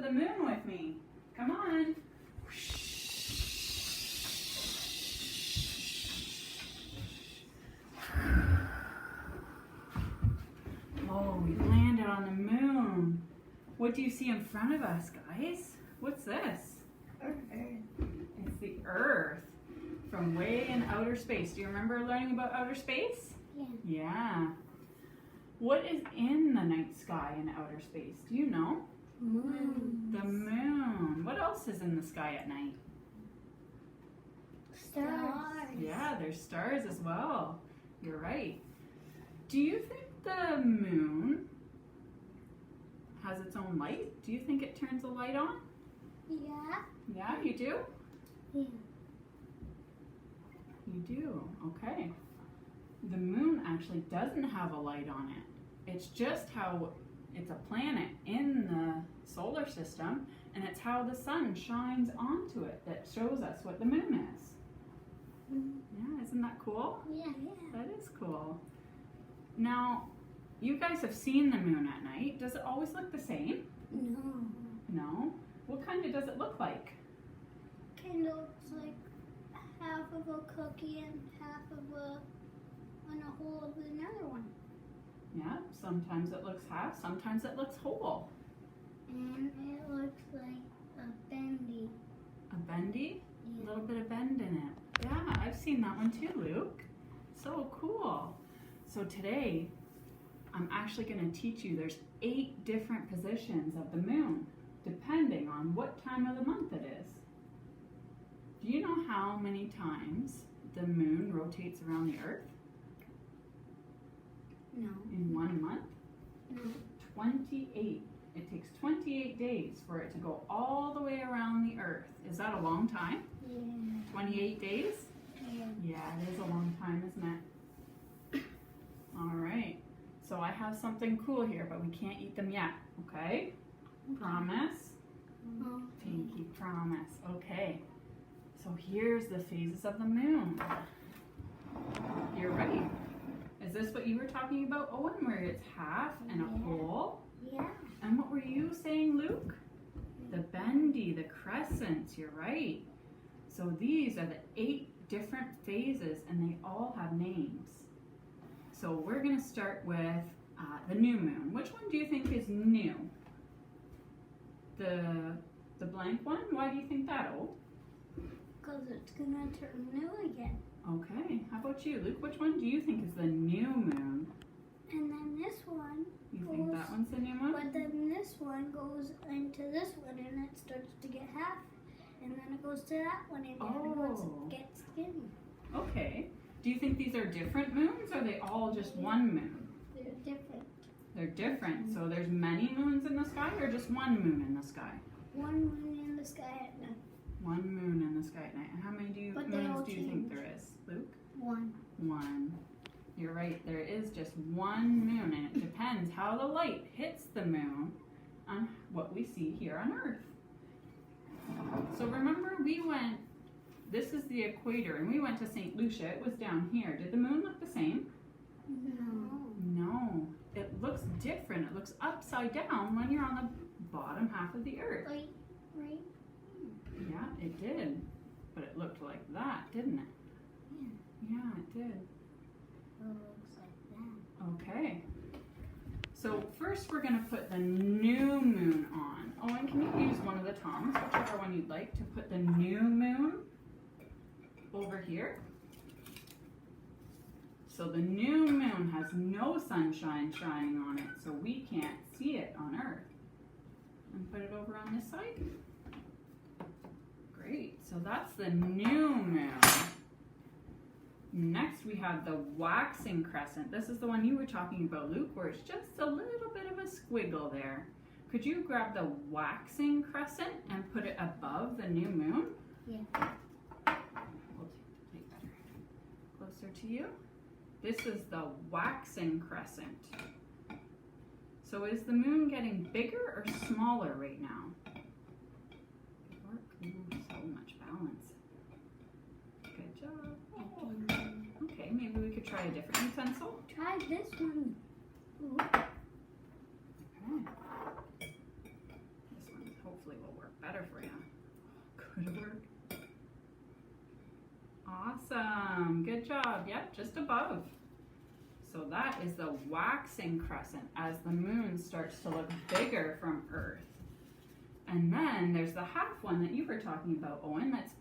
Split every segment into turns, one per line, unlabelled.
the moon with me. Come on. Oh, we landed on the moon. What do you see in front of us, guys? What's this?
Earth.
It's the Earth from way in outer space. Do you remember learning about outer space?
Yeah.
Yeah. What is in the night sky in outer space? Do you know?
Moon.
The moon. What else is in the sky at night?
Stars.
Yeah, there's stars as well. You're right. Do you think the moon has its own light? Do you think it turns a light on?
Yeah.
Yeah, you do?
Yeah.
You do. Okay. The moon actually doesn't have a light on it. It's just how it's a planet in the solar system, and it's how the sun shines onto it that shows us what the moon is. Yeah, isn't that cool?
Yeah.
That is cool. Now, you guys have seen the moon at night. Does it always look the same?
No.
No. What kind of does it look like?
Kind of looks like half of a cookie and half of a whole of another one.
Yeah, sometimes it looks half, sometimes it looks whole.
And it looks like a bendy.
A bendy? A
Yeah.
little bit of bend in it. Yeah, I've seen that one too, Luke. So cool. So today, I'm actually going to teach you there's 8 different positions of the moon, depending on what time of the month it is. Do you know how many times the moon rotates around the Earth
No.
in 1 month?
No.
28. It takes 28 days for it to go all the way around the Earth. Is that a long time?
Yeah.
28 days?
Yeah.
Yeah, it is a long time, isn't it? All right. So I have something cool here, but we can't eat them yet, okay? Promise?
Oh.
Pinky promise. Okay. So here's the phases of the moon. You're right. Is this what you were talking about, Owen, where it's half and a
Yeah.
whole?
Yeah.
And what were you saying, Luke? The bendy, the crescents, you're right. So these are the 8 different phases, and they all have names. So we're going to start with the new moon. Which one do you think is new? The blank one? Why do you think that, Oh?
Because it's gonna turn new again.
Okay. How about you, Luke? Which one do you think is the new moon?
And then this one,
You think that one's the new one?
but then this one goes into this one and it starts to get half. And then it goes to that one and then
Oh.
it gets skinny.
Okay. Do you think these are different moons, or are they all just one moon?
They're different.
They're different. So there's many moons in the sky, or just one moon in the sky?
One moon in the sky at night.
One moon in the sky at night. And how many
But they all
moons do you think
change.
there is, Luke?
One.
One. You're right. There is just one moon, and it depends how the light hits the moon on what we see here on Earth. So remember, this is the equator, and we went to St. Lucia. It was down here. Did the moon look the same?
No.
No. It looks different. It looks upside down when you're on the bottom half of the Earth.
Like, right?
Yeah, it did. But it looked like that, didn't it? Yeah, it did.
It looks like that.
Okay. So first we're going to put the new moon on. Owen, can you use one of the tongs, whichever one you'd like, to put the new moon over here? So the new moon has no sunshine shining on it, so we can't see it on Earth. And put it over on this side. Great, so that's the new moon. Next we have the waxing crescent. This is the one you were talking about, Luke, where it's just a little bit of a squiggle there. Could you grab the waxing crescent and put it above the new moon?
Yeah.
We'll take the plate better. Closer to you. This is the waxing crescent. So is the moon getting bigger or smaller right now? Good work. Ooh, so much balance. Good job. Okay, maybe we could try a different utensil.
Try this one. Ooh.
Okay. This one's hopefully hopefully will work better for you. Good work. Awesome. Good job. Yep, just above. So that is the waxing crescent as the moon starts to look bigger from Earth. And then there's the half one that you were talking about, Owen. That's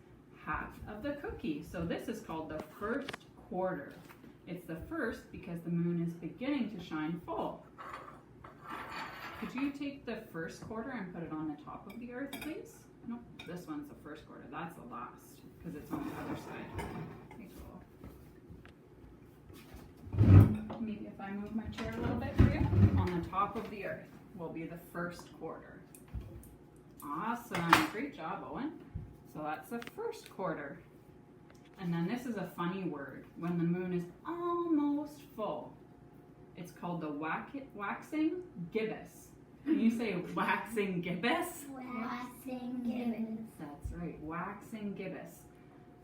half of the cookie. So this is called the first quarter. It's the first because the moon is beginning to shine full. Could you take the first quarter and put it on the top of the Earth, please? Nope, this one's the first quarter. That's the last because it's on the other side. Okay, cool. Maybe if I move my chair a little bit for you. On the top of the Earth will be the first quarter. Awesome. Great job, Owen. So that's the first quarter. And then this is a funny word. When the moon is almost full, it's called the waxing gibbous. Can you say waxing gibbous?
Waxing gibbous.
That's right, waxing gibbous.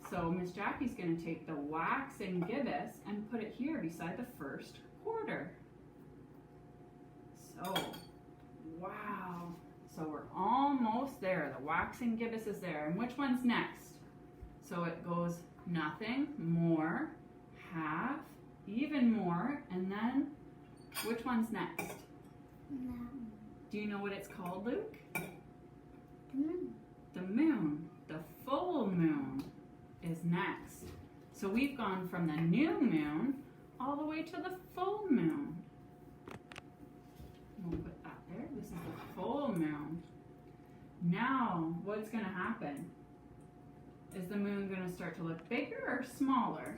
So Miss Jackie's going to take the waxing gibbous and put it here beside the first quarter. So, wow. So we're almost there. The waxing gibbous is there. And which one's next? So it goes nothing, more, half, even more, and then which one's next?
No.
Do you know what it's called, Luke?
The moon.
The moon. The full moon is next. So we've gone from the new moon all the way to the full moon. We'll put that there. This is the full moon. Now, what's going to happen? Is the moon going to start to look bigger or smaller?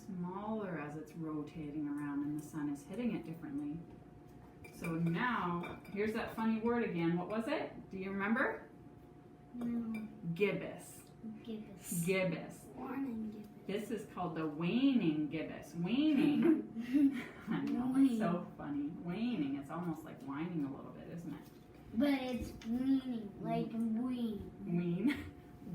Smaller as it's rotating around and the sun is hitting it differently. So now, here's that funny word again. What was it? Do you remember?
No.
Gibbous.
Gibbous.
Gibbous.
Warning gibbous.
This is called the waning gibbous. Waning. I know, it's so funny. Waning. It's almost like whining a little bit, isn't it?
But it's weaning, like wean.
Wean.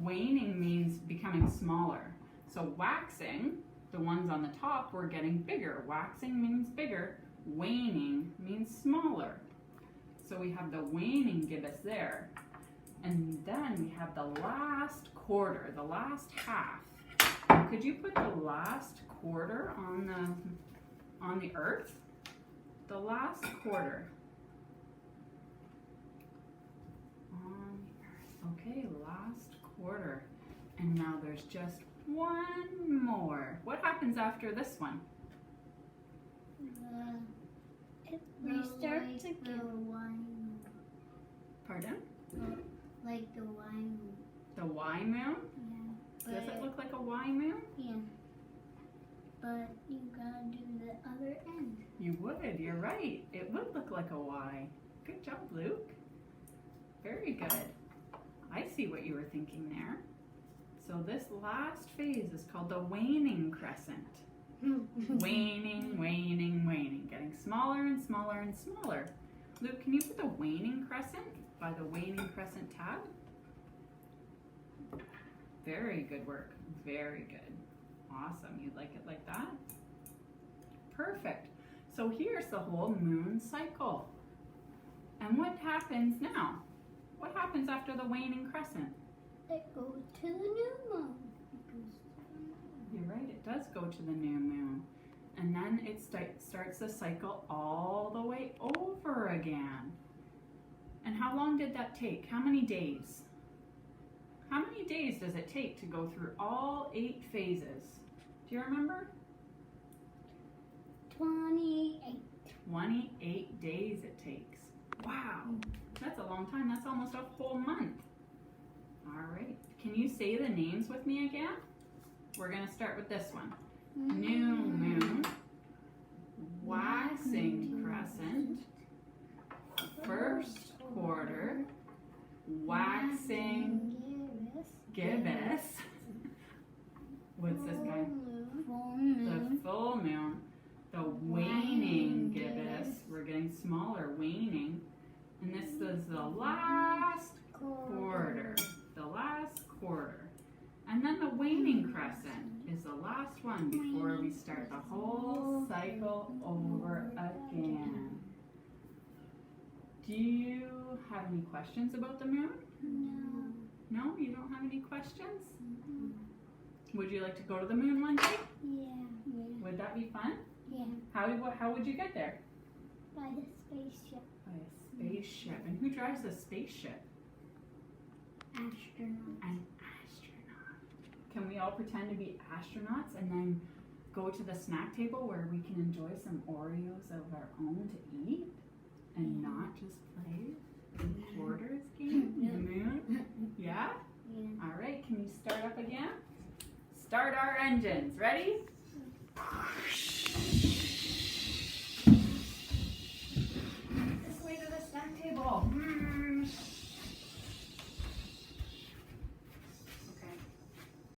Waning means becoming smaller. So waxing, the ones on the top, were getting bigger. Waxing means bigger. Waning means smaller. So we have the waning gibbous there. And then we have the last quarter, the last half. Could you put the last quarter on the Earth? The last quarter. On the Earth. Okay, last quarter. And now there's just one more. What happens after this one?
It restarts again.
Pardon?
Like the wine.
The Y moon?
Yeah.
Does it look like a Y moon?
Yeah. But you gotta do the other end.
You would, you're right. It would look like a Y. Good job, Luke. Very good. I see what you were thinking there. So this last phase is called the waning crescent. Waning, waning, waning. Getting smaller and smaller and smaller. Luke, can you put the waning crescent by the waning crescent tab? Very good work. Very good. Awesome. You like it like that? Perfect. So here's the whole moon cycle. And what happens now? What happens after the waning crescent?
It goes to the new moon.
You're right, it does go to the new moon. And then it starts the cycle all the way over again. And how long did that take? How many days? How many days does it take to go through all 8 phases? Do you remember?
28.
28 days it takes. Wow, that's a long time. That's almost a whole month. All right, can you say the names with me again? We're gonna start with this one. New moon, waxing crescent, first quarter, waxing gibbous. What's this guy?
Full moon.
The full moon, the waning gibbous. We're getting smaller, waning. And this is the last quarter. The last quarter. And then the waning crescent is the last one before we start the whole cycle over again. Do you have any questions about the moon?
No.
No, you don't have any questions? Would you like to go to the moon one day?
Yeah.
Would that be fun?
Yeah.
How would you get there?
By the spaceship.
By a spaceship. And who drives the spaceship?
Astronaut.
An astronaut. Can we all pretend to be astronauts and then go to the snack table where we can enjoy some Oreos of our own to eat and not just play the quarters game in the moon? Yeah?
Yeah.
All right, can you start up again? Start our engines. Ready?